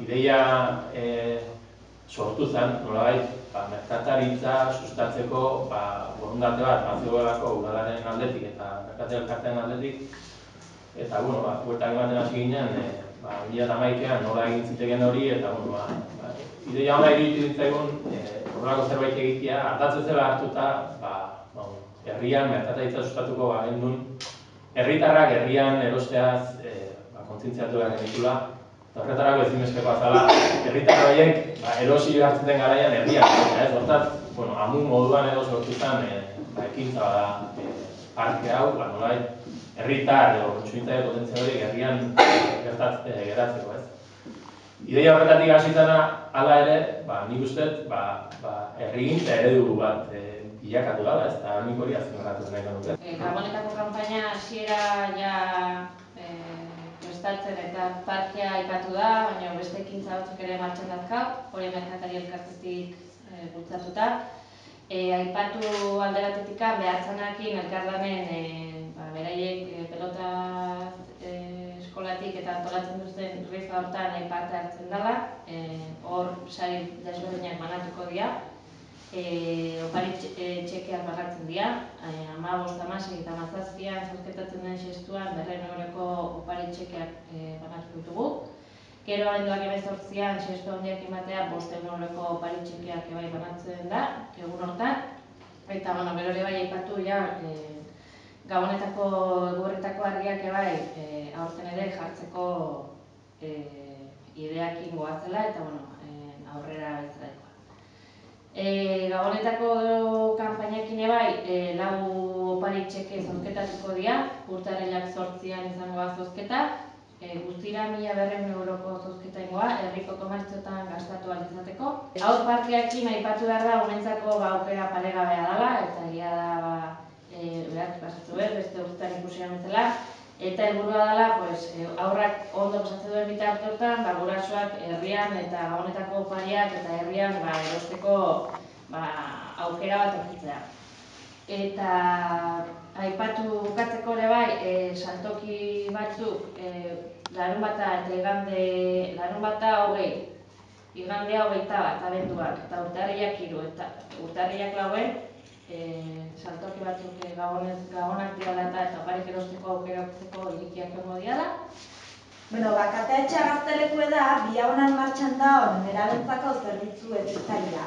Ideia sortu zen, nolabait, merkataritza sustatzeko borondate bat bazegoelako udalaren aldetik eta merkate elkartean aldetik. Eta, bueltak ematen hasi ginen, 2011an nola egin zitekeen hori, eta, ideia ona iruditu ditzaigun horrelako zerbait egitea, ardatz bezala hartuta, herrian merkataritza sustatuko bagendun, herritarrak herrian erosteaz kontzientziatu behar genitula. Horretarako ezinbestekoa zela, herritar horiek erosi hartzen den garaian herrian. Hortaz, amu moduan edo sortu zen ekintza bada parke hau, nolabait, herritar edo kontsumitzaile potentzia horiek herrian geratzeko, ez? Ideia horretatik hasi zena, hala ere, nik uste, herrigintza eredu bat bilakatu dela, ez? Eta nik hori azpimarratu nahi genuke. Gabonetako kanpaina hasiera prestatzen eta parkea aipatu da, baina beste ekintza batzuk ere martxan dazkau, hori merkatari elkartetik bultzatuta. Aipatu alde batetik behartzanakin elkarlanen beraiek pelota eskolatik eta antolatzen duzten rifa hortan parte hartzen dela, hor sari desberdinak banatuko dira. Opari txekeak banatzen dira, 15, 16 eta 17an zozketatzen den xestuan 200 euroko opari txekeak banatuko ditugu. Gero abenduak 18an xestu handiak ematea 500 euroko opari txekeak bai banatzen da, egun hortan. Eta, gero ere bai aipatu Gabonetako egurretako argiak bai aurten ere jartzeko ideakin goazela eta aurrera bezalaikoa. Gabonetako kanpainakin bai 4 opari txeke zozketatuko dira, urtarrilak 8an izango da zozketa, guztira 1200 euroko zozketa ingoa, herriko komertziotan gastatu ahal izateko. Haur parkeakin aipatu behar da, umentzako aukera paregabea dela, eta egia da behar pasatu beste urtean ikusian bezala. Eta helburua dela, aurrak ondo pasatzen duen bitarte hortan, gurasoak herrian eta Gabonetako opariak eta herrian erosteko aukera bat aurkitzea. Eta aipatu bukatzeko ere bai, saltoki batzuk larunbata eta larunbata 20, igandea 21 abenduak eta urtarrilak 3 eta urtarrilak 4 saltoki batzuk gabonak diala eta oparik erosteko aukera aurkitzeko irikiak egongo diala. Kataetxea gaztelekue da, Biaonan martxan dagoen nerabentzako zerbitzu hezitzailea.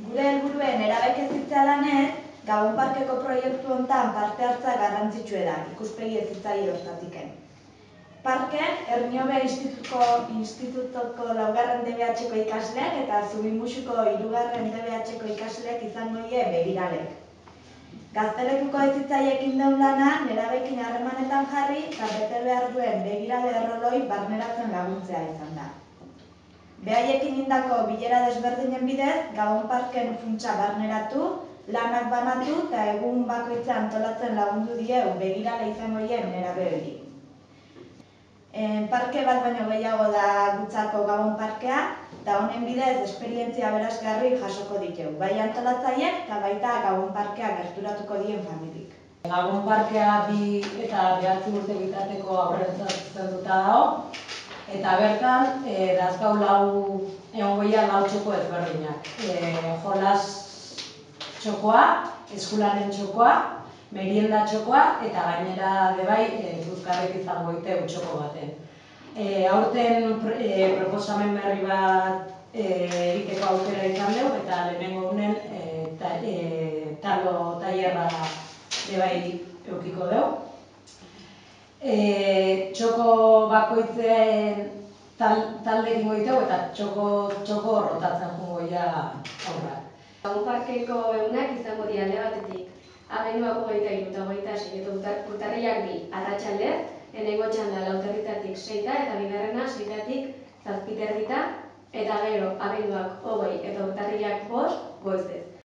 Gure helburuen nerabek hezitzea lanez, Gabon Parkeko proiektu honetan parte hartzea garrantzitsua da, ikuspegi hezitzaile hortatiken. Parken, Erniobe institutuko 4. DBH-ko ikasleak eta Zubimuxuko 3. DBH-ko ikasleak izango die begiralek. Gaztelekuko hezitzaileekin deun lana, nerabekin harremanetan jarri eta bete behar duen begirale erroloi barneratzen laguntzea izan da. Behaiekin indako bilera desberdinen bidez, Gabon Parken funtsa barneratu, lanak banatu eta egun bakoitza antolatzen lagundu dieu begirale izango dien nerabe hori. Parke bat baino gehiago da gutzako Gabon Parkea, eta honen bidez esperientzia berazgarri jasoko ditu, bai antolatzaileek eta baita Gabon Parkea gerturatuko dien familik. Gabon Parkea 2 eta 9 urte bitarteko aurrentzat zuzenduta dago, eta bertan dazkau 4 txoko ezberdinak. Jolas txokoa, eskularen txokoa, merienda txokoa eta gainera bai zuzkarrik izango iteu txoko baten. Aurten proposamen berri bat egiteko aukera izan dugu eta lehenengo honen talo tailerra bai eukiko dugu. Txoko bakoitzen talde egingo ditu eta txoko rotatzen jungo aurrak. Gabon Parkeko egunak izango dira alde batetik abenduak 23 eta 26 eta urtarrilak 2 arratsaldez, lehenengo txanda 4:00 6 eta bigarrena 6:00 7:30 eta gero abenduak 20 eta urtarrilak 5 goizez.